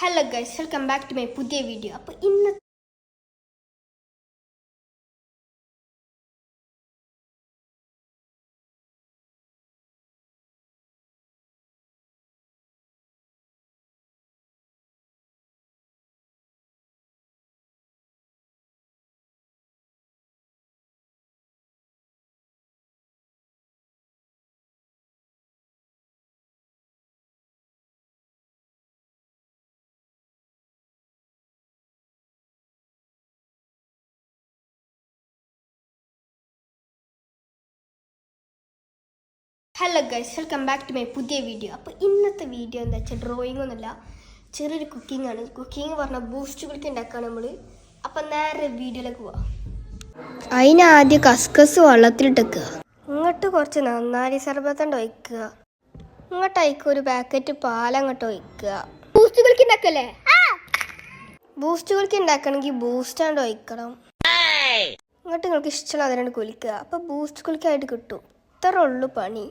Hello guys, welcome back to my പുതിയ video. അപ്പോൾ ഇന്ന് പുതിയ വീഡിയോ. അപ്പോൾ ഇന്നത്തെ വീഡിയോ എന്താ വെച്ചാൽ ഡ്രോയിങ് ഒന്നുമില്ല, ചെറിയൊരു കുക്കിംഗ് ആണ്. കുക്കിംഗ് പറഞ്ഞാൽ ബൂസ്റ്റ് കുളിക്ക് ഉണ്ടാക്കുകയാണ് നമ്മൾ. അപ്പം നേരെ വീഡിയോയിലേക്ക് പോവാം. അതിനാദ്യം കസ്കസ് വെള്ളത്തിലിട്ടേക്കുക, ഇങ്ങോട്ട് കുറച്ച് നന്നാരി സർബത്തണ്ട് ഒഴിക്കുക, ഇങ്ങോട്ടേക്ക് ഒരു പാക്കറ്റ് പാലങ്ങോട്ട് ഒഴിക്കുക. ബൂസ്റ്റ് കുളിക്ക് ഉണ്ടാക്കല്ലേ? ബൂസ്റ്റ് കുളിക്ക് ഉണ്ടാക്കണമെങ്കിൽ ബൂസ്റ്റ് ആണ്ട് ഒഴിക്കണം. ഇങ്ങോട്ട് നിങ്ങൾക്ക് ഇഷ്ടമുള്ള അതിനാണ്ട് കുലിക്കുക. അപ്പോൾ ബൂസ്റ്റ് കുളിക്കായിട്ട് കിട്ടും. ഇത്ര ഉള്ളു പണി.